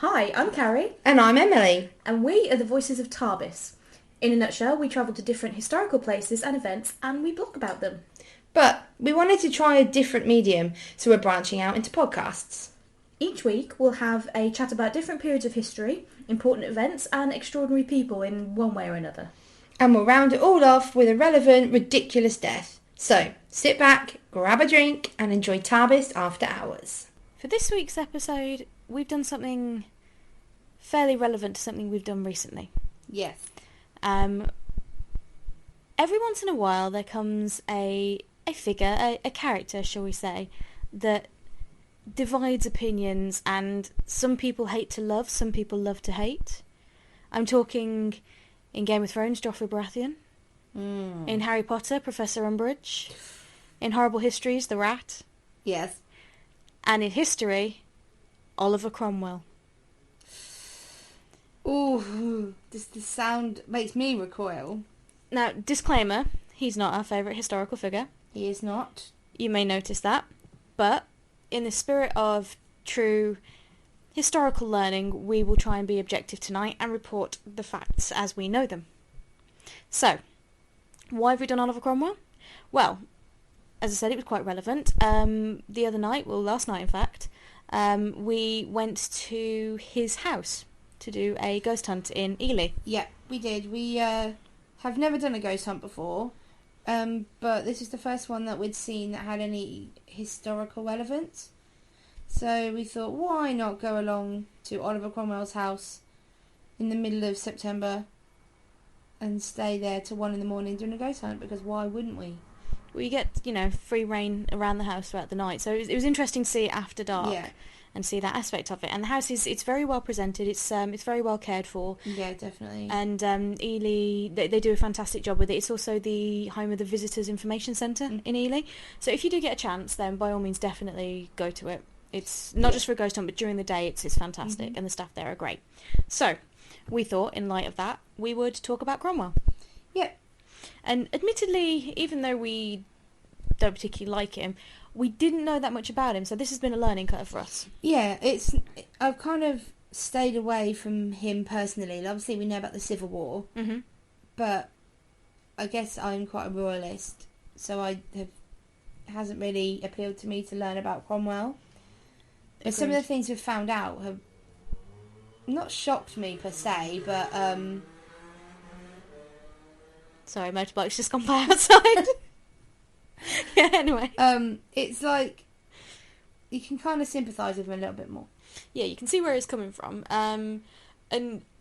Hi, I'm Carrie, And I'm Emily. and we are the voices of Tarbis. In a nutshell, we travel to different historical places and events, and we blog about them. But we wanted to try a different medium, so we're branching out into podcasts. Each week, we'll have a chat about different periods of history, important events, and extraordinary people in one way or another. And we'll round it all off with a relevant, ridiculous death. So sit back, grab a drink, and enjoy Tarbis After Hours. For this week's episode, we've done something fairly relevant to something we've done recently. Yes. Every once in a while there comes a figure, a character, shall we say, that divides opinions, and some people hate to love, some people love to hate. I'm talking in Game of Thrones, Joffrey Baratheon. In Harry Potter, Professor Umbridge. In Horrible Histories, the Rat. Yes. And in history, Oliver Cromwell. Ooh, this sound makes me recoil. Now, disclaimer, he's not our favourite historical figure. He is not. You may notice that. But in the spirit of true historical learning, we will try and be objective tonight and report the facts as we know them. So, why have we done Oliver Cromwell? Well, as I said, it was quite relevant. The other night, well, last night in fact, we went to his house to do a ghost hunt in Ely. Yeah, we did. We have never done a ghost hunt before, but this is the first one that we'd seen that had any historical relevance. So we thought, why not go along to Oliver Cromwell's house in the middle of September and stay there till 1 a.m. doing a ghost hunt, because why wouldn't we? We get, free reign around the house throughout the night. So it was interesting to see it after dark. Yeah. And see that aspect of it. And the house it's very well presented. It's very well cared for. Yeah, definitely. And Ely, they do a fantastic job with it. It's also the home of the Visitors Information Centre in Ely. So if you do get a chance, then by all means definitely go to it. It's not just for a ghost hunt, but during the day it's fantastic, and the staff there are great. So we thought, in light of that, we would talk about Cromwell. Yep. And admittedly, even though we don't particularly like him, we didn't know that much about him, so this has been a learning curve for us. Yeah, I've kind of stayed away from him personally. Obviously, we know about the Civil War, but I guess I'm quite a royalist, so it hasn't really appealed to me to learn about Cromwell. But some of the things we've found out have not shocked me per se, but sorry, motorbike's just gone by outside. Yeah, anyway. It's like you can kind of sympathise with him a little bit more. Yeah, you can see where he's coming from. And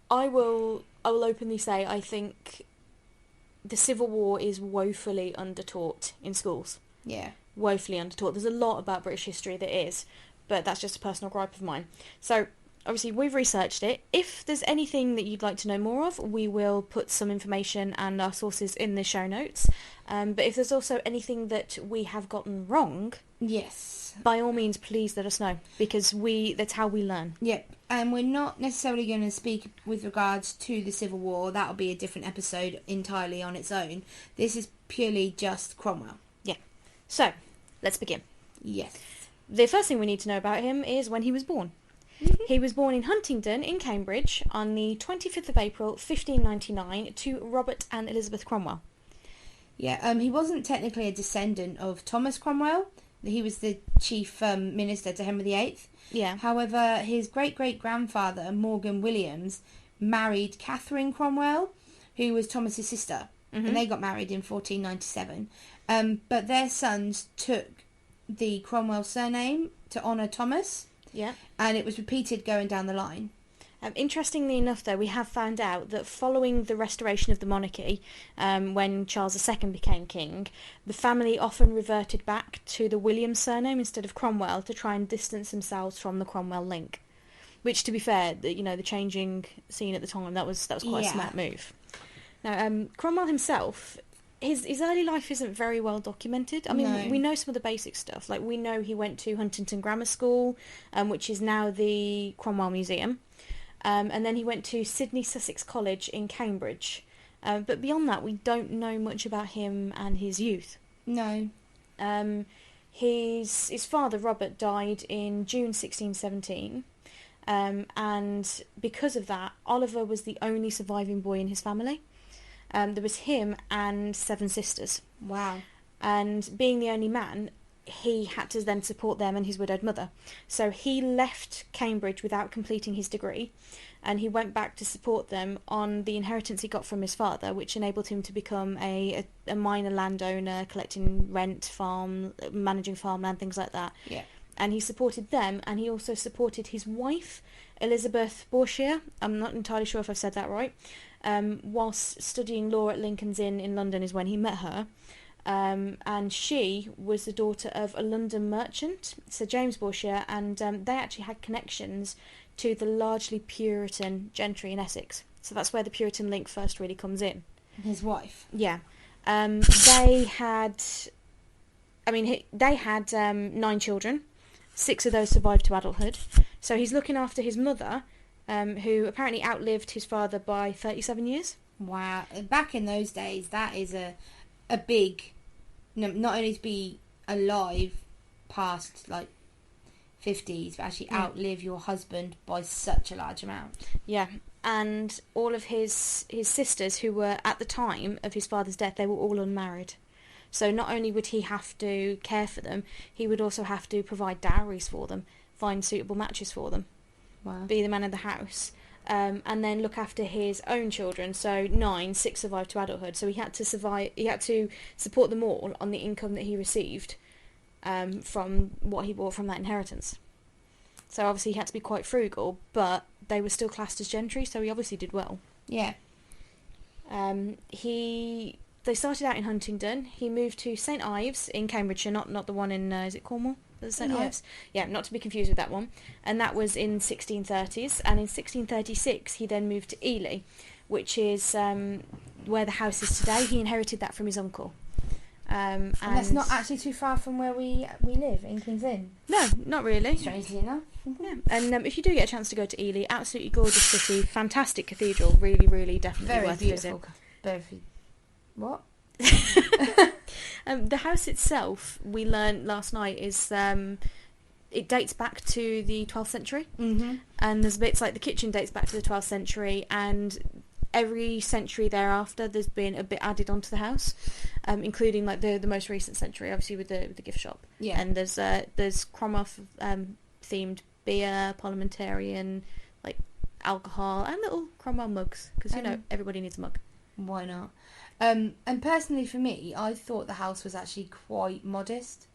I will openly say I think the Civil War is woefully undertaught in schools. Yeah. Woefully undertaught. There's a lot about British history that is, but that's just a personal gripe of mine. So, obviously, we've researched it. If there's anything that you'd like to know more of, we will put some information and our sources in the show notes. But if there's also anything that we have gotten wrong, yes, by all means, please let us know, because that's how we learn. Yep, and we're not necessarily going to speak with regards to the Civil War. That'll be a different episode entirely on its own. This is purely just Cromwell. Yeah. So, let's begin. Yes. The first thing we need to know about him is when he was born. He was born in Huntingdon in Cambridge on the 25th of April 1599 to Robert and Elizabeth Cromwell. Yeah, he wasn't technically a descendant of Thomas Cromwell. He was the chief minister to Henry VIII. Yeah. However, his great-great-grandfather, Morgan Williams, married Catherine Cromwell, who was Thomas's sister. And they got married in 1497. But their sons took the Cromwell surname to honour Thomas. Yeah. And it was repeated going down the line. Interestingly enough, though, we have found out that following the restoration of the monarchy, when Charles II became king, the family often reverted back to the Williams surname instead of Cromwell to try and distance themselves from the Cromwell link. Which, to be fair, the changing scene at the time, that was quite a smart move. Now, Cromwell himself, his early life isn't very well documented. I mean, we know some of the basic stuff. Like, we know he went to Huntington Grammar School, which is now the Cromwell Museum. And then he went to Sidney Sussex College in Cambridge. But beyond that, we don't know much about him and his youth. No. His father, Robert, died in June 1617. And because of that, Oliver was the only surviving boy in his family. There was him and 7 sisters. Wow. And being the only man, he had to then support them and his widowed mother. So he left Cambridge without completing his degree, and he went back to support them on the inheritance he got from his father, which enabled him to become a minor landowner, collecting rent, managing farmland, things like that. Yeah. And he supported them, and he also supported his wife, Elizabeth Bourchier. I'm not entirely sure if I've said that right. Whilst studying law at Lincoln's Inn in London is when he met her. And she was the daughter of a London merchant, Sir James Bourchier, and they actually had connections to the largely Puritan gentry in Essex. So that's where the Puritan link first really comes in. His wife. Yeah. They had 9 children. 6 of those survived to adulthood. So he's looking after his mother, who apparently outlived his father by 37 years. Wow. Back in those days, that is a big, not only to be alive past like 50s, but actually outlive your husband by such a large amount. Yeah, and all of his sisters, who were at the time of his father's death, they were all unmarried. So not only would he have to care for them, he would also have to provide dowries for them, find suitable matches for them, Wow. be the man of the house, and then look after his own children. So 9, 6 survived to adulthood. So he had to support them all on the income that he received from what he bought from that inheritance. So obviously he had to be quite frugal, but they were still classed as gentry, so he obviously did well. Yeah. They started out in Huntingdon. He moved to St Ives in Cambridgeshire, not the one in, is it Cornwall? St Ives? Yeah, not to be confused with that one. And that was in 1630s. And in 1636, he then moved to Ely, which is where the house is today. He inherited that from his uncle. And that's not actually too far from where we live, in King's Inn. No, not really. Strangely enough. Yeah. And if you do get a chance to go to Ely, absolutely gorgeous city, fantastic cathedral, really, really definitely Very worth beautiful. visit. Very. What? The house itself, we learned last night, is it dates back to the 12th century. Mm-hmm. And there's bits like the kitchen dates back to the 12th century, and every century thereafter there's been a bit added onto the house, including like the most recent century, obviously with the gift shop. Yeah. And there's Cromwell themed beer, parliamentarian, like alcohol, and little Cromwell mugs, because everybody needs a mug. Why not? And personally for me, I thought the house was actually quite modest.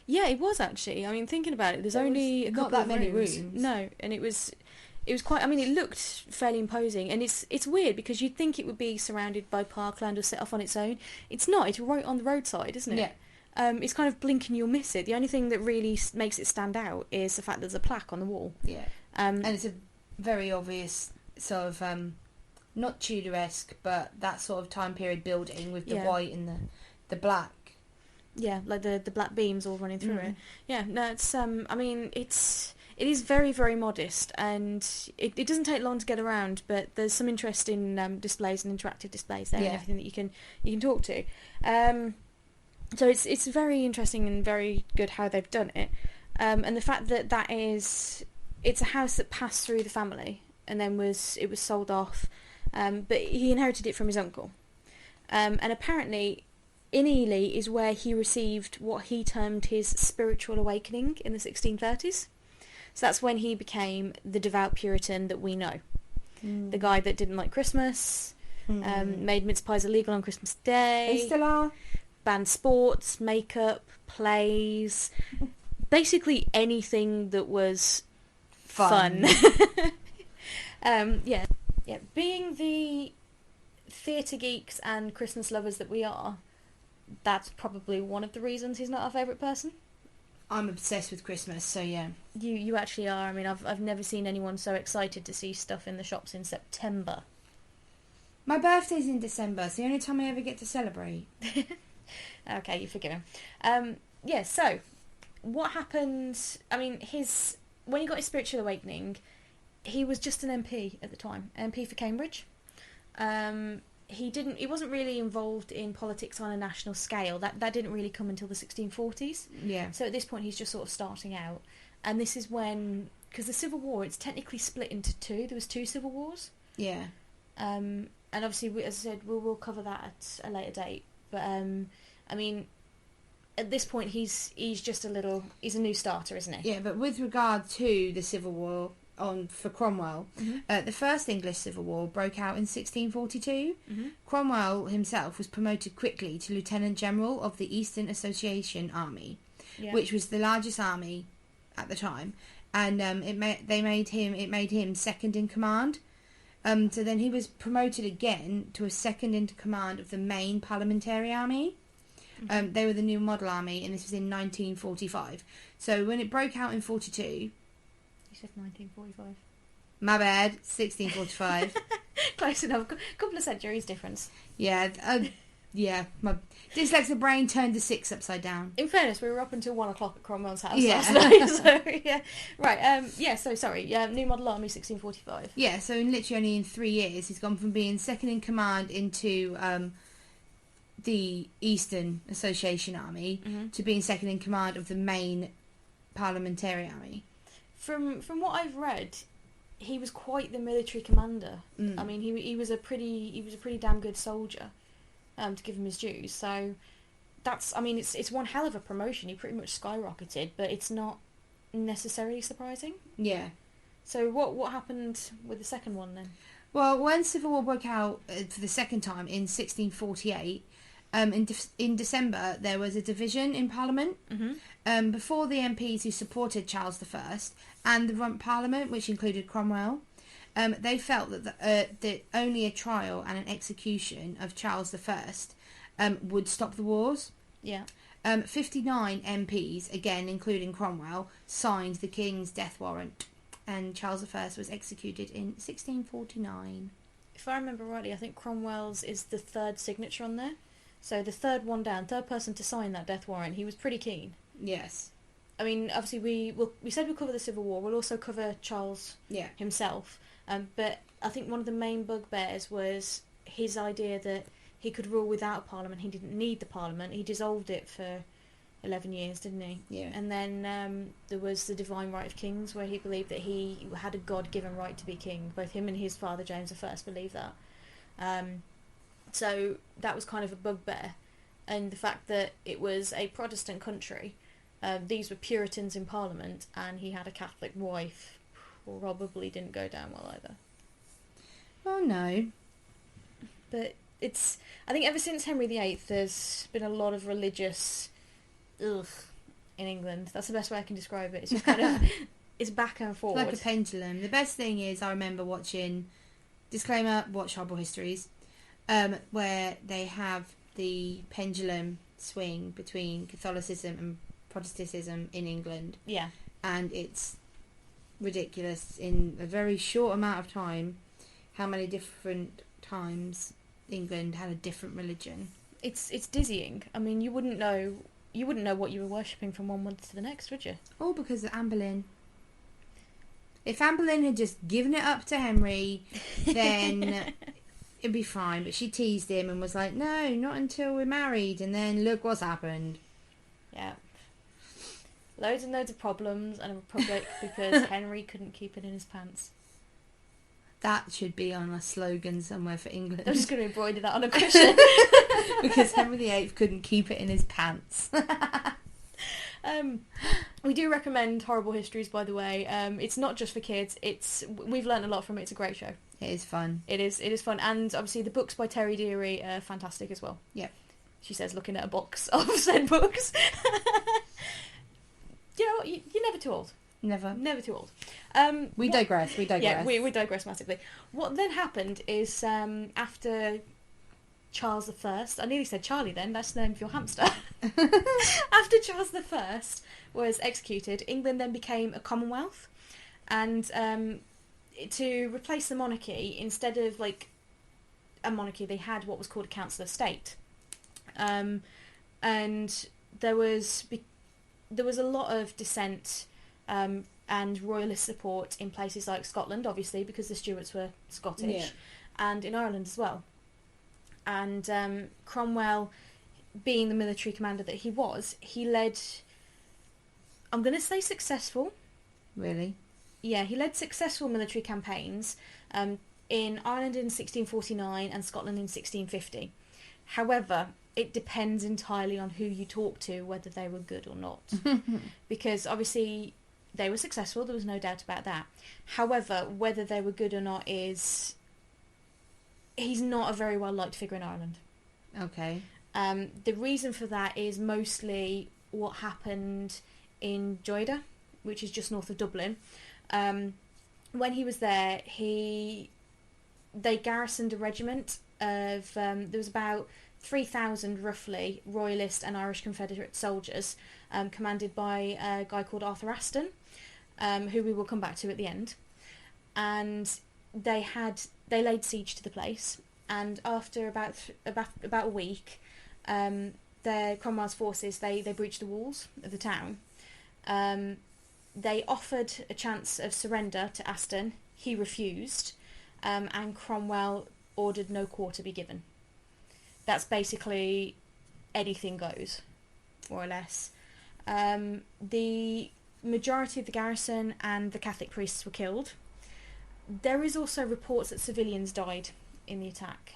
Yeah, it was actually. I mean, thinking about it, there's only a not couple that of many rooms. rooms. No, and it was quite. I mean, it looked fairly imposing, and it's weird because you'd think it would be surrounded by parkland or set off on its own. It's not. It's right on the roadside, isn't it? Yeah. It's kind of blink and you'll miss it. The only thing that really makes it stand out is the fact there's a plaque on the wall. Yeah. And it's a very obvious sort of not Tudor-esque, but that sort of time period building with the white and the black. Yeah, like the black beams all running through it. Yeah, no, it's I mean, it is very, very modest, and it doesn't take long to get around, but there's some interesting displays and interactive displays there and everything that you can talk to. So it's very interesting and very good how they've done it. And the fact that it's a house that passed through the family and then it was sold off, but he inherited it from his uncle. And apparently in Ely is where he received what he termed his spiritual awakening in the 1630s. So that's when he became the devout Puritan that we know. The guy that didn't like Christmas, made mince pies illegal on Christmas Day. They still are. Banned sports, makeup, plays, basically anything that was fun. Yeah. Being the theatre geeks and Christmas lovers that we are, that's probably one of the reasons he's not our favourite person. I'm obsessed with Christmas, so yeah. You actually are. I mean, I've never seen anyone so excited to see stuff in the shops in September. My birthday's in December. It's the only time I ever get to celebrate. Okay, you're forgiven. So what happened? I mean, when he got his spiritual awakening, he was just an MP at the time, MP for Cambridge. He wasn't really involved in politics on a national scale. That didn't really come until the 1640s. Yeah. So at this point, he's just sort of starting out, and this is when because the Civil War, it's technically split into two. There was two civil wars. Yeah. And obviously, as I said, we'll cover that at a later date. But I mean, at this point, he's just he's a new starter, isn't he? Yeah, but with regard to the Civil War for Cromwell, the First English Civil War broke out in 1642. Cromwell himself was promoted quickly to Lieutenant General of the Eastern Association Army, which was the largest army at the time, and it made him second in command. So then he was promoted again to a second in command of the main Parliamentary Army. They were the New Model Army, and this was in 1945. So when it broke out in 42... You said 1945. My bad, 1645. Close enough. A couple of centuries difference. Yeah, my dyslexic brain turned the 6 upside down. In fairness, we were up until 1 o'clock at Cromwell's house last night. So, yeah. Right, so sorry. New Model Army, 1645. Yeah, so literally only in 3 years, he's gone from being second in command into... the Eastern Association Army to being second in command of the main Parliamentary Army. From what I've read, he was quite the military commander. I mean, he was a pretty damn good soldier, to give him his dues. So it's one hell of a promotion. He pretty much skyrocketed, but it's not necessarily surprising. Yeah. So what happened with the second one then? Well, when Civil War broke out for the second time in 1648. In December, there was a division in Parliament. Before the MPs who supported Charles I and the Rump Parliament, which included Cromwell, they felt that only a trial and an execution of Charles I would stop the wars. Yeah. 59 MPs, again including Cromwell, signed the King's death warrant, and Charles I was executed in 1649. If I remember rightly, I think Cromwell's is the third signature on there. So the third person to sign that death warrant. He was pretty keen. Yes. I mean, obviously we said we'll cover the Civil War. We'll also cover Charles himself. But I think one of the main bugbears was his idea that he could rule without a parliament. He didn't need the parliament. He dissolved it for 11 years, didn't he? Yeah. And then there was the divine right of kings, where he believed that he had a God-given right to be king. Both him and his father James I believed that. So that was kind of a bugbear, and the fact that it was a Protestant country, these were Puritans in Parliament, and he had a Catholic wife, probably didn't go down well either. Oh no. But I think ever since Henry VIII, there's been a lot of religious in England. That's the best way I can describe it. It's just kind of, it's back and forward. Like a pendulum. The best thing is, I remember watching, disclaimer, watch Horrible Histories, where they have the pendulum swing between Catholicism and Protestantism in England. Yeah. And it's ridiculous in a very short amount of time how many different times England had a different religion. It's dizzying. I mean, you wouldn't know what you were worshipping from one month to the next, would you? All because of Anne Boleyn. If Anne Boleyn had just given it up to Henry, then it'd be fine. But she teased him and was like, no, not until we're married. And then look what's happened. Yeah. Loads and loads of problems and a republic because Henry couldn't keep it in his pants. That should be on a slogan somewhere for England. I'm just going to embroider that on a cushion. Because Henry VIII couldn't keep it in his pants. We do recommend Horrible Histories, by the way. It's not just for kids. We've learnt a lot from it. It's a great show. It is fun. It is fun. And obviously the books by Terry Deary are fantastic as well. Yeah. She says, looking at a box of said books. You know what? You're never too old. Never too old. We digress. Yeah, we digress massively. What then happened is after Charles I, I nearly said Charlie then, that's the name of your hamster. After Charles I was executed, England then became a Commonwealth. And to replace the monarchy, instead of like a monarchy, they had what was called a Council of State. And there was a lot of dissent and royalist support in places like Scotland, obviously, because the Stuarts were Scottish, and in Ireland as well. And Cromwell, being the military commander that he was, he led, I'm going to say successful. Really? he led successful military campaigns in Ireland in 1649 and Scotland in 1650. However, it depends entirely on who you talk to whether they were good or not. Because obviously they were successful, there was no doubt about that. However, whether they were good or not he's not a very well liked figure in Ireland. Okay. The reason for that is mostly what happened in Drogheda, which is just north of Dublin. When he was there, they garrisoned a regiment of there was about 3,000 roughly Royalist and Irish Confederate soldiers, commanded by a guy called Arthur Aston, who we will come back to at the end. And they laid siege to the place, and after about a week, Cromwell's forces they breached the walls of the town. They offered a chance of surrender to Aston. He refused, and Cromwell ordered no quarter be given. That's basically anything goes, more or less. The majority of the garrison and the Catholic priests were killed. There is also reports that civilians died in the attack.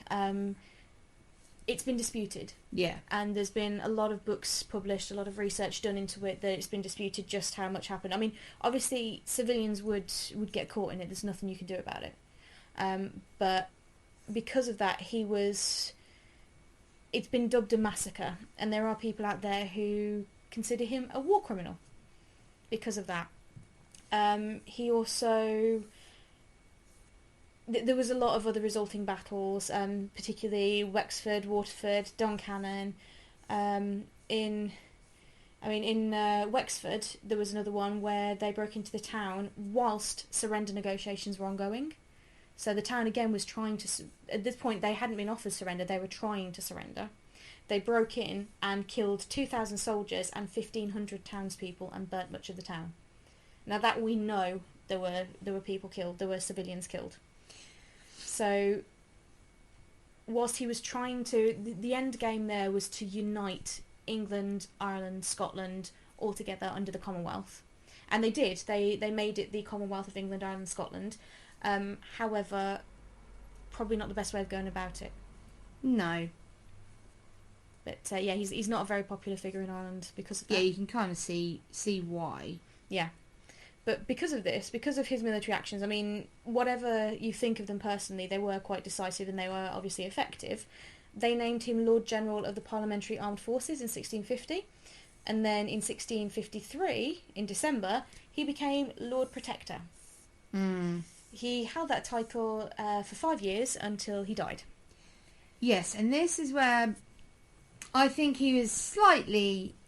It's been disputed. Yeah. And there's been a lot of books published, a lot of research done into it, that it's been disputed just how much happened. I mean, obviously civilians would get caught in it. There's nothing you can do about it. But because of that, it's been dubbed a massacre, and there are people out there who consider him a war criminal because of that. He also... There was a lot of other resulting battles, particularly Wexford, Waterford, Duncannon. In Wexford, there was another one where they broke into the town whilst surrender negotiations were ongoing. So the town again was trying to... At this point, they hadn't been offered surrender, they were trying to surrender. They broke in and killed 2,000 soldiers and 1,500 townspeople and burnt much of the town. Now that we know there were people killed, there were civilians killed. So, whilst he was trying to... The end game there was to unite England, Ireland, Scotland all together under the Commonwealth. And they did. They made it the Commonwealth of England, Ireland, Scotland. However, probably not the best way of going about it. No. But, he's not a very popular figure in Ireland because of that. Yeah, you can kind of see why. Yeah. But because of this, because of his military actions, I mean, whatever you think of them personally, they were quite decisive and they were obviously effective. They named him Lord General of the Parliamentary Armed Forces in 1650. And then in 1653, in December, he became Lord Protector. He held that title for 5 years until he died. Yes, and this is where I think he was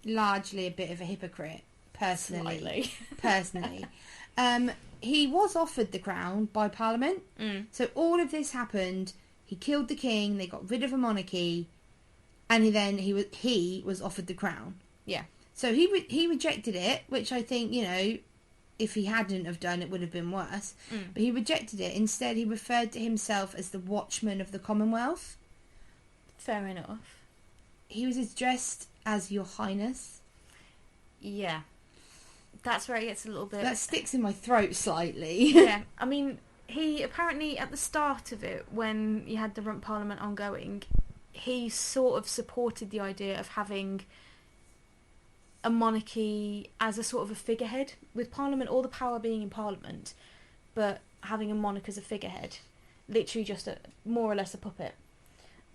largely a bit of a hypocrite. Personally. He was offered the crown by Parliament. So all of this happened. He killed the king. They got rid of a monarchy, and he was offered the crown. Yeah. So he rejected it, which I think, if he hadn't have done, it would have been worse. But he rejected it. Instead, he referred to himself as the Watchman of the Commonwealth. Fair enough. He was addressed as Your Highness. Yeah. That's where it gets a little bit... That sticks in my throat slightly. Yeah, I mean, he apparently, at the start of it, when you had the Rump Parliament ongoing, he sort of supported the idea of having a monarchy as a sort of a figurehead, with Parliament, all the power being in Parliament, but having a monarch as a figurehead. Literally just more or less a puppet.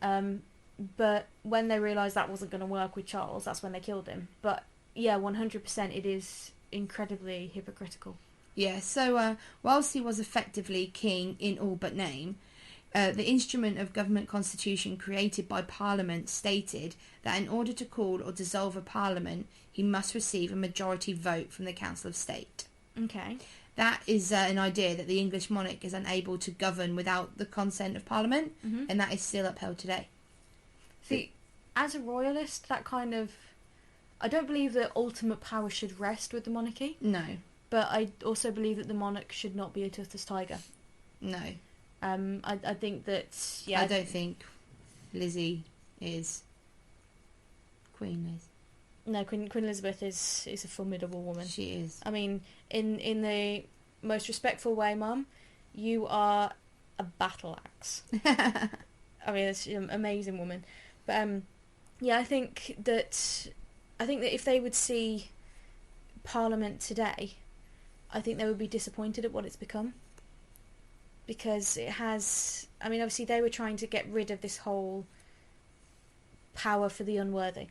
But when they realised that wasn't going to work with Charles, that's when they killed him. But yeah, 100% it is incredibly hypocritical. Yeah, so whilst he was effectively king in all but name, the instrument of government constitution created by Parliament stated that in order to call or dissolve a Parliament, he must receive a majority vote from the Council of State. Okay. That is an idea that the English monarch is unable to govern without the consent of Parliament, and that is still upheld today. See, as a royalist, that kind of... I don't believe that ultimate power should rest with the monarchy. No. But I also believe that the monarch should not be a toothless tiger. No. I think that... Yeah. I don't think Lizzie is Queen Liz. No, Queen Elizabeth is a formidable woman. She is. I mean, in the most respectful way, Mum, you are a battle axe. I mean, she's an amazing woman. But yeah, I think that if they would see Parliament today, I think they would be disappointed at what it's become. Because it has... I mean, obviously they were trying to get rid of this whole power for the unworthy.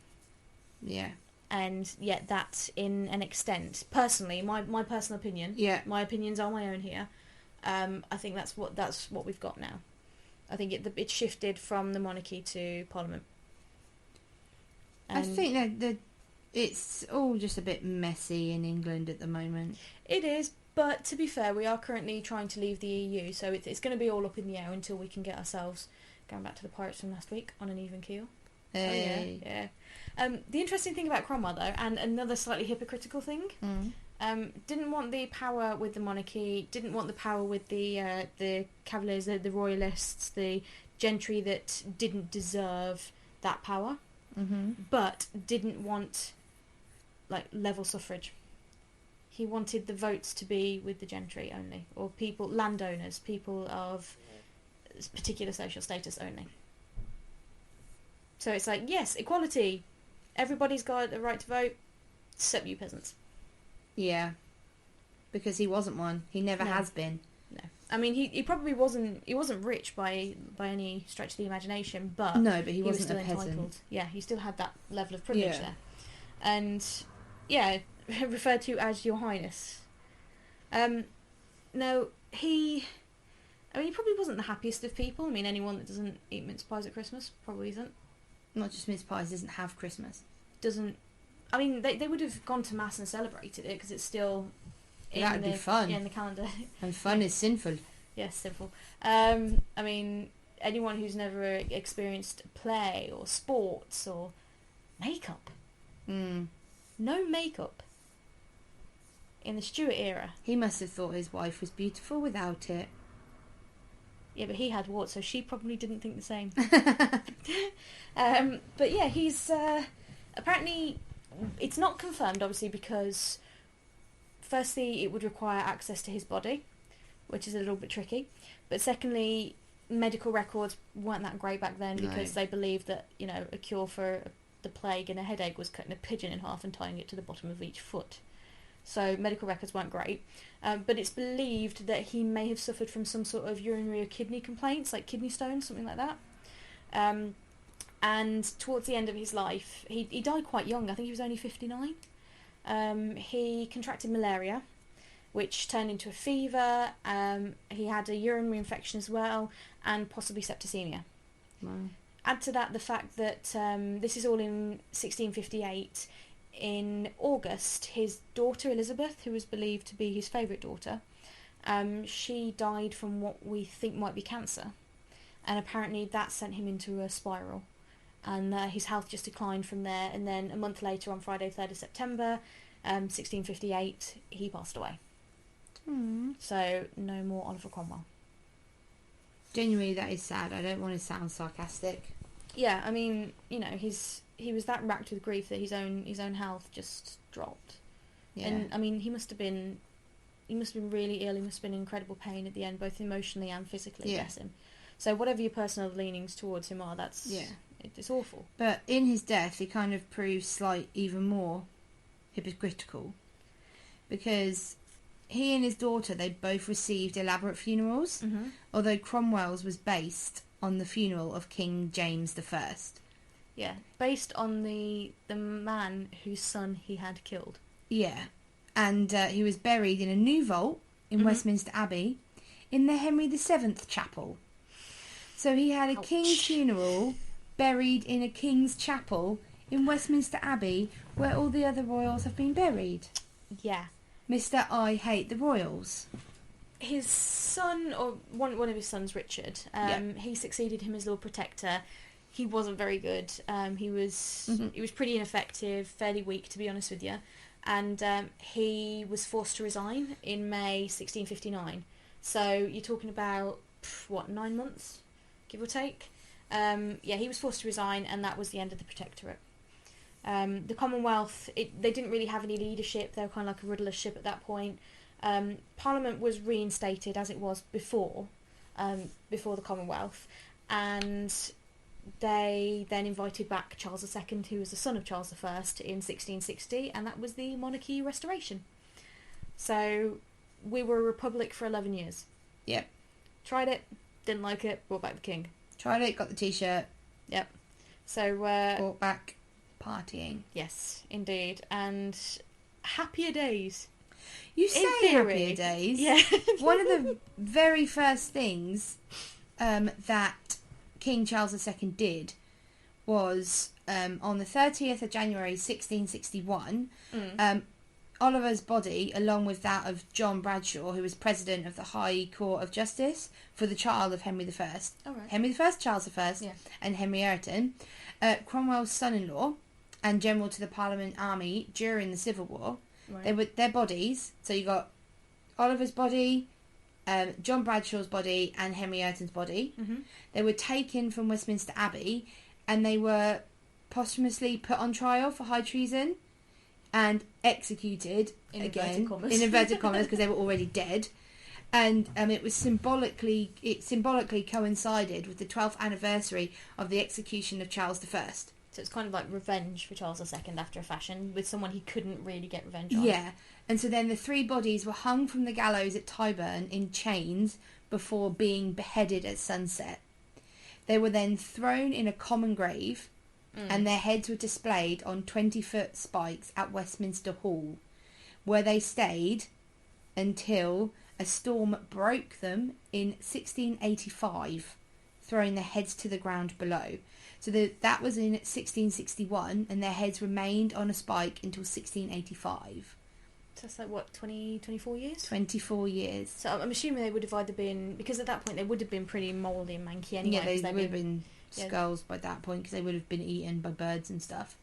Yeah. And yet that, in an extent, personally, my personal opinion, my opinions are my own here, I think that's what we've got now. I think it shifted from the monarchy to Parliament. I think that it's all just a bit messy in England at the moment. It is, but to be fair, we are currently trying to leave the EU, so it's going to be all up in the air until we can get ourselves, going back to the pirates from last week, on an even keel. Hey. Oh, yeah. The interesting thing about Cromwell, though, and another slightly hypocritical thing, didn't want the power with the monarchy, didn't want the power with the Cavaliers, the royalists, the gentry that didn't deserve that power, but didn't want like level suffrage. He wanted the votes to be with the gentry only, or people, landowners, people of particular social status only. So it's like, yes, equality. Everybody's got the right to vote, except you peasants. Yeah. Because he wasn't one. He never has been. No. I mean, he probably wasn't... He wasn't rich by any stretch of the imagination, but... No, but he wasn't was still a peasant. entitled. Yeah, he still had that level of privilege Yeah. there. And, yeah, referred to as Your Highness. No, he probably wasn't the happiest of people. I mean, anyone that doesn't eat mince pies at Christmas probably isn't. Not just mince pies, doesn't have Christmas. Doesn't... I mean, they would have gone to Mass and celebrated it, because it's still... That would be fun. Yeah, in the calendar. And fun is sinful. Yes, simple. I mean, anyone who's never experienced play or sports or makeup. No makeup. In the Stuart era. He must have thought his wife was beautiful without it. Yeah, but he had warts, so she probably didn't think the same. But yeah, he's... apparently, it's not confirmed, obviously, because... Firstly, it would require access to his body, which is a little bit tricky. But secondly, medical records weren't that great back then, because they believed that, you know, a cure for the plague and a headache was cutting a pigeon in half and tying it to the bottom of each foot. So medical records weren't great. But it's believed that he may have suffered from some sort of urinary or kidney complaints, like kidney stones, something like that. And towards the end of his life, he died quite young. I think he was only 59. He contracted malaria, which turned into a fever. He had a urinary infection as well, and possibly septicemia. Wow. Add to that the fact that this is all in 1658. In August, his daughter Elizabeth, who was believed to be his favourite daughter, she died from what we think might be cancer, and apparently that sent him into a spiral. And his health just declined from there, and then a month later, on Friday 3rd of September, 1658, he passed away. So, no more Oliver Cromwell. Genuinely, that is sad. I don't want to sound sarcastic. Yeah, I mean, you know, he was that racked with grief that his own health just dropped. Yeah. And, I mean, he must have been really ill. He must have been in incredible pain at the end, both emotionally and physically, bless him. So whatever your personal leanings towards him are, that's... Yeah. It's awful. But in his death, he kind of proves even more hypocritical, because he and his daughter, they both received elaborate funerals, although Cromwell's was based on the funeral of King James I. Yeah, based on the man whose son he had killed. Yeah, and he was buried in a new vault in Westminster Abbey in the Henry VII Chapel. So he had a king's funeral buried in a king's chapel in Westminster Abbey, where all the other royals have been buried. Yeah. Mr. I Hate the Royals. His son, or one of his sons, Richard, he succeeded him as Lord Protector. He wasn't very good. He was pretty ineffective, fairly weak, to be honest with you. And he was forced to resign in May 1659. So you're talking about, 9 months, give or take? He was forced to resign, and that was the end of the Protectorate. The Commonwealth, they didn't really have any leadership. They were kind of like a rudderless ship at that point. Parliament was reinstated as it was before the Commonwealth, and they then invited back Charles II, who was the son of Charles I, in 1660, and that was the monarchy restoration. So we were a republic for 11 years. Yep. Tried it, didn't like it, brought back the king. Tried it, got the t-shirt. Yep. So brought back partying. yes, indeed, and happier days. You say theory, happier days. Yeah. One of the very first things that King Charles II did was on the 30th of January 1661, Oliver's body, along with that of John Bradshaw, who was president of the High Court of Justice for the trial of Henry I. All right. Henry I, Charles I, Yeah. and Henry Ireton, Cromwell's son-in-law and general to the Parliament Army during the Civil War. Right. They were their bodies. So you got Oliver's body, John Bradshaw's body, and Henry Ireton's body. Mm-hmm. They were taken from Westminster Abbey, and they were posthumously put on trial for high treason and executed In again inverted commas. in inverted commas because they were already dead. And it was symbolically coincided with the 12th anniversary of the execution of Charles I. So it's kind of like revenge for Charles II after a fashion, with someone he couldn't really get revenge on. Yeah, and so then the three bodies were hung from the gallows at Tyburn in chains before being beheaded at sunset. They were then thrown in a common grave, and their heads were displayed on 20-foot spikes at Westminster Hall, where they stayed until a storm broke them in 1685, throwing their heads to the ground below. So that was in 1661, and their heads remained on a spike until 1685. So that's like, what, 24 years? 24 years. So I'm assuming they would have either been, because at that point they would have been pretty mouldy and manky anyway. Yeah, they 'cause would have been yeah. skulls by that point, because they would have been eaten by birds and stuff.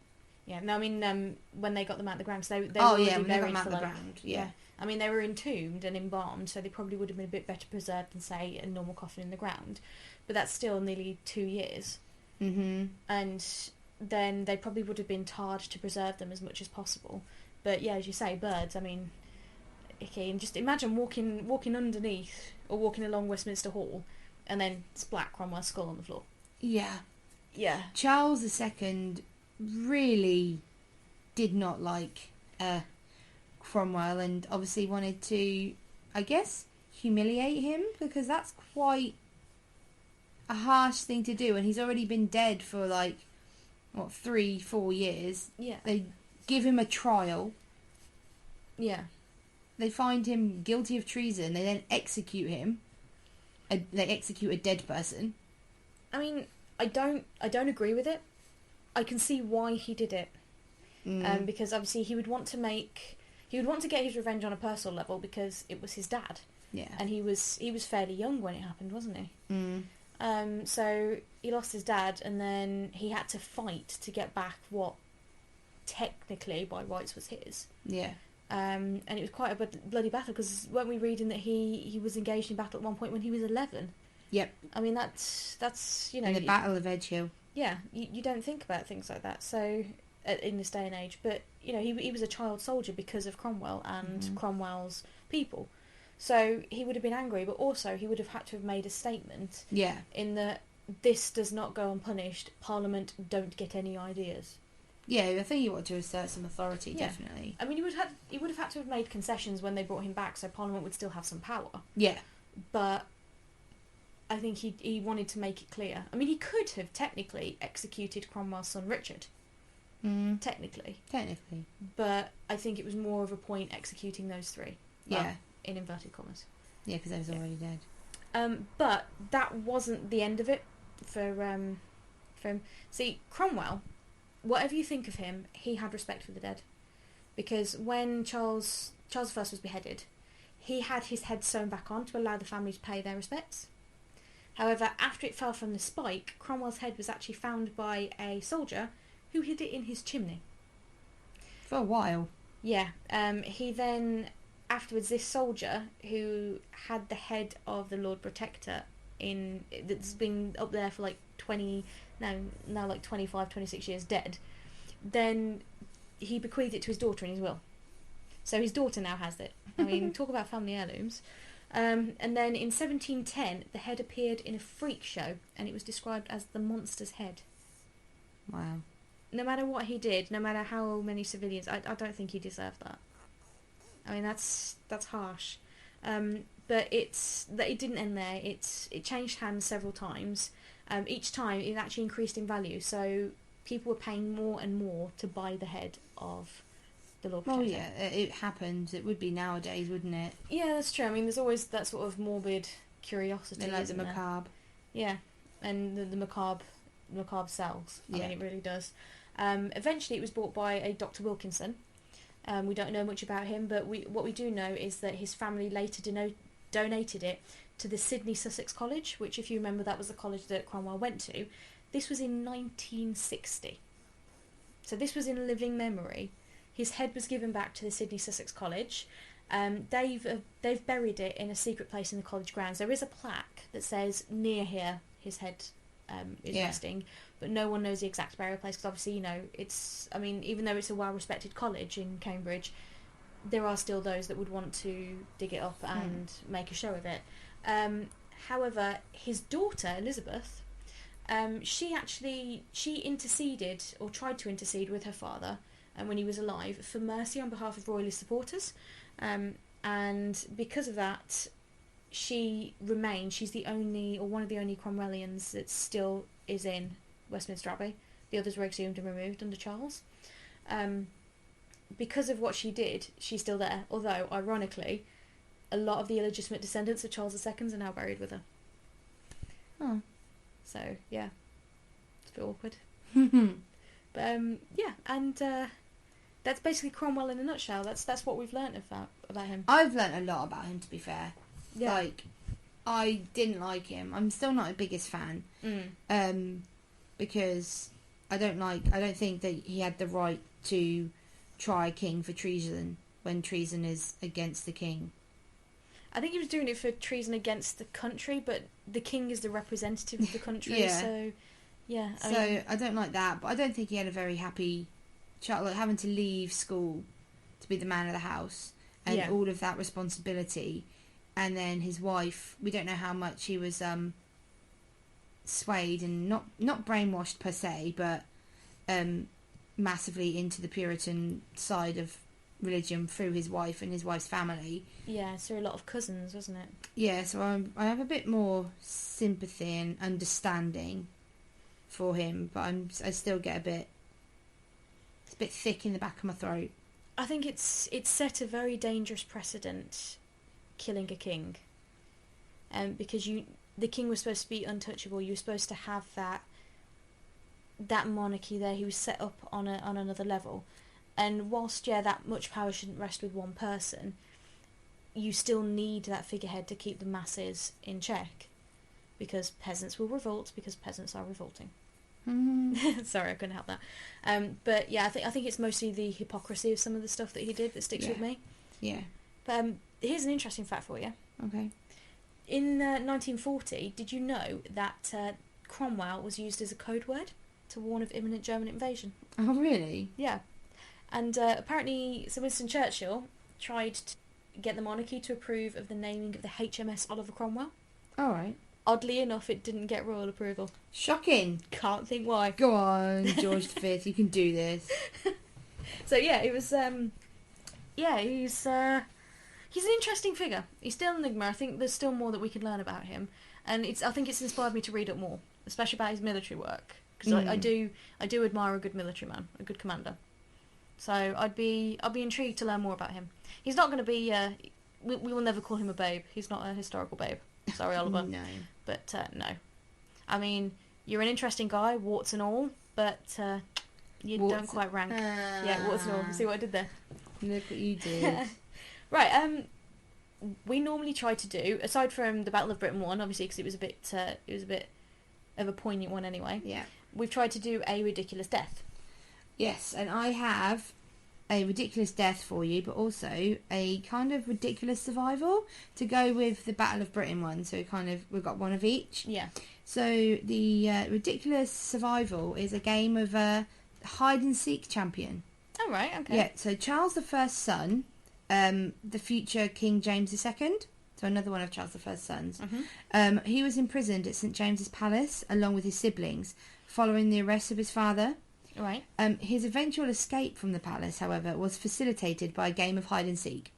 Yeah, no, I mean, when they got them out the ground, so they Oh, were yeah, already when they got buried them out for the like, ground, yeah. I mean, they were entombed and embalmed, so they probably would have been a bit better preserved than, say, a normal coffin in the ground. But that's still nearly 2 years. Mm-hmm. And then they probably would have been tarred to preserve them as much as possible. But yeah, as you say, birds, I mean, okay, and just imagine walking underneath or walking along Westminster Hall and then splat Cromwell's skull on the floor. Yeah. Yeah. Charles II really did not like Cromwell, and obviously wanted to, I guess, humiliate him, because that's quite a harsh thing to do, and he's already been dead for 3-4 years. Yeah. They give him a trial, Yeah. they find him guilty of treason, they then execute him. They execute a dead person. I mean, I don't agree with it. I can see why he did it. Because obviously he would want to get his revenge on a personal level, because it was his dad. Yeah. And he was fairly young when it happened, wasn't he? Mm. So he lost his dad, and then he had to fight to get back what technically by rights was his. Yeah. And it was quite a bloody battle, because weren't we reading that he was engaged in battle at one point when he was 11? Yep. I mean, that's you know, In the Battle of Edge Hill. yeah, you don't think about things like that. So in this day and age, but you know, he was a child soldier because of Cromwell and Cromwell's people. So he would have been angry, but also he would have had to have made a statement. Yeah. In that this does not go unpunished. Parliament don't get any ideas. Yeah, I think he wanted to assert some authority, Yeah. definitely. I mean, he would have had to have made concessions when they brought him back, so Parliament would still have some power. Yeah. But I think he wanted to make it clear. I mean, he could have technically executed Cromwell's son Richard. Technically. But I think it was more of a point executing those three. Well, Yeah. in inverted commas. Yeah, because they was already dead. But that wasn't the end of it for him. See, Cromwell, whatever you think of him, he had respect for the dead. Because when Charles I was beheaded, he had his head sewn back on to allow the family to pay their respects. However, after it fell from the spike, Cromwell's head was actually found by a soldier who hid it in his chimney. For a while. Yeah. He then, afterwards, this soldier who had the head of the Lord Protector that's been up there for like 25, 26 years dead, then he bequeathed it to his daughter in his will. So his daughter now has it. I mean, talk about family heirlooms. And then in 1710, the head appeared in a freak show, and it was described as the monster's head. Wow. No matter what he did, no matter how many civilians, I don't think he deserved that. I mean, that's harsh. But it didn't end there. It changed hands several times. Each time it actually increased in value, so people were paying more and more to buy the head of the Lord Protector. Well, yeah, it happens. It would be nowadays, wouldn't it? Yeah, that's true. I mean, there's always that sort of morbid curiosity. They like the isn't there? macabre. Yeah, and the macabre sells. I Yeah. mean, it really does. Eventually, it was bought by a Dr. Wilkinson. We don't know much about him, but what we do know is that his family later donated it to the Sydney Sussex College, which, if you remember, that was the college that Cromwell went to. This was in 1960. So this was in living memory. His head was given back to the Sydney Sussex College. They've buried it in a secret place in the college grounds. There is a plaque that says near here his head is resting, but no one knows the exact burial place because obviously, you know, even though it's a well-respected college in Cambridge, there are still those that would want to dig it up and make a show of it. However, his daughter Elizabeth, she interceded or tried to intercede with her father when he was alive for mercy on behalf of royalist supporters, and because of that, she's the only or one of the only Cromwellians that still is in Westminster Abbey. The others were exhumed and removed under Charles. Because of what she did, she's still there. Although, ironically, a lot of the illegitimate descendants of Charles II are now buried with her. Oh. So, yeah. It's a bit awkward. But, yeah, and that's basically Cromwell in a nutshell. That's what we've learnt about him. I've learnt a lot about him, to be fair. Yeah. Like, I didn't like him. I'm still not the biggest fan. Because I don't think that he had the right to try a king for treason when treason is against the king. I think he was doing it for treason against the country, but the king is the representative of the country, Yeah. so yeah. I don't like that, but I don't think he had a very happy child, like having to leave school to be the man of the house and Yeah. all of that responsibility. And then his wife, we don't know how much he was swayed and not brainwashed per se, but massively into the Puritan side of religion through his wife and his wife's family. Yeah, so a lot of cousins, wasn't it? Yeah, so I have a bit more sympathy and understanding for him, but I still get it's a bit thick in the back of my throat. I think it's set a very dangerous precedent, killing a king, because the king was supposed to be untouchable. You were supposed to have that monarchy there. He was set up on another level, and whilst that much power shouldn't rest with one person, you still need that figurehead to keep the masses in check, because peasants will revolt because peasants are revolting. Sorry, I couldn't help that. But yeah, I think it's mostly the hypocrisy of some of the stuff that he did that sticks with me. Yeah. But here's an interesting fact for you. Okay. In 1940, did you know that Cromwell was used as a code word to warn of imminent German invasion? Oh, really? Yeah. And apparently Sir Winston Churchill tried to get the monarchy to approve of the naming of the HMS Oliver Cromwell. All right. Oddly enough, it didn't get royal approval. Shocking. Can't think why. Go on, George V, you can do this. So yeah, it was. He's an interesting figure. He's still an enigma. I think there's still more that we can learn about him, and I think it's inspired me to read up more, especially about his military work, because I do admire a good military man, a good commander. So I'd be intrigued to learn more about him. He's not going to be. We will never call him a babe. He's not a historical babe. Sorry, Oliver. No. But no. I mean, you're an interesting guy, warts and all, but you don't quite rank. Yeah, warts and all. See what I did there? Look what you did. Right. We normally try to do, aside from the Battle of Britain 1, obviously because it was a bit of a poignant one anyway. Yeah. We've tried to do a ridiculous death. Yes, and I have a ridiculous death for you, but also a kind of ridiculous survival to go with the Battle of Britain one. So we've got one of each. Yeah. So the ridiculous survival is a game of hide and seek champion. Oh right, okay. Yeah. So Charles I's son the future King James II, so another one of Charles I's sons. He was imprisoned at St James's Palace along with his siblings following the arrest of his father. Right. His eventual escape from the palace, however, was facilitated by a game of hide and seek.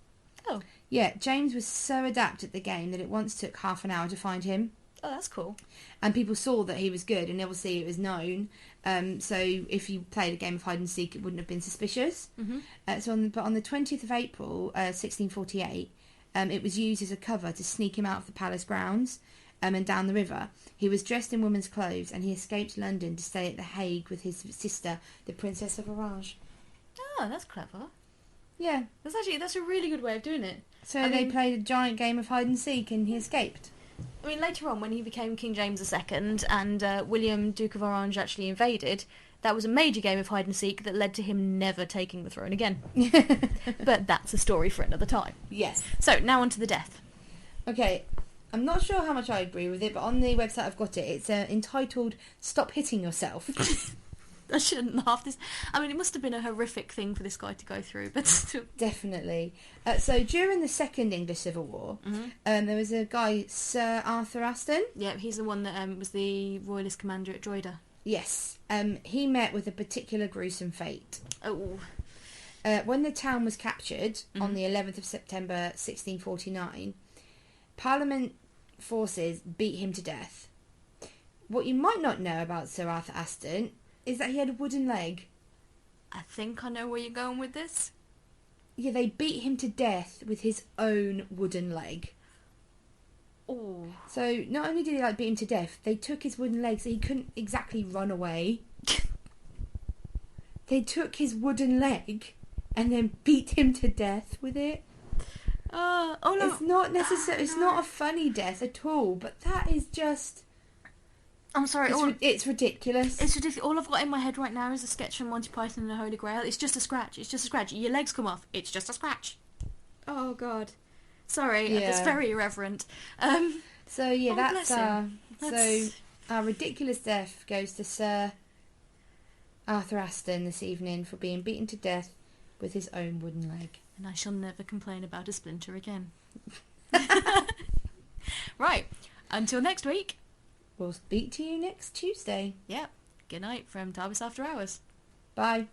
Oh. Yeah, James was so adept at the game that it once took half an hour to find him. Oh, that's cool. And people saw that he was good, and obviously it was known. So if you played a game of hide and seek, it wouldn't have been suspicious. But on the 20th of April, 1648, it was used as a cover to sneak him out of the palace grounds and down the river. He was dressed in woman's clothes, and he escaped London to stay at The Hague with his sister, the Princess of Orange. Oh, that's clever. Yeah. That's a really good way of doing it. So they played a giant game of hide and seek, and he escaped. I mean, later on, when he became King James II and William, Duke of Orange, actually invaded, that was a major game of hide and seek that led to him never taking the throne again. But that's a story for another time. Yes. So, now on to the death. Okay, I'm not sure how much I agree with it, but on the website I've got it. It's entitled "Stop Hitting Yourself." I shouldn't laugh. I mean, it must have been a horrific thing for this guy to go through, but still. Definitely. So during the Second English Civil War, there was a guy, Sir Arthur Aston. Yeah, he's the one that was the royalist commander at Drogheda. Yes. He met with a particular gruesome fate. Oh. When the town was captured on the 11th of September 1649, Parliament forces beat him to death. What you might not know about Sir Arthur Aston is that he had a wooden leg. I think I know where you're going with this. Yeah, they beat him to death with his own wooden leg. Oh. So not only did they beat him to death, they took his wooden leg so he couldn't exactly run away. They took his wooden leg and then beat him to death with it. Oh no. It's not necessary. It's not a funny death at all. But that is just. I'm sorry. It's ridiculous. It's ridiculous. All I've got in my head right now is a sketch from Monty Python and the Holy Grail. It's just a scratch. It's just a scratch. Your legs come off. It's just a scratch. Oh God. Sorry. Yeah. That's very irreverent. So yeah, bless him. So our ridiculous death goes to Sir Arthur Aston this evening for being beaten to death with his own wooden leg. And I shall never complain about a splinter again. Right. Until next week. We'll speak to you next Tuesday. Yep. Good night from Tarbis After Hours. Bye.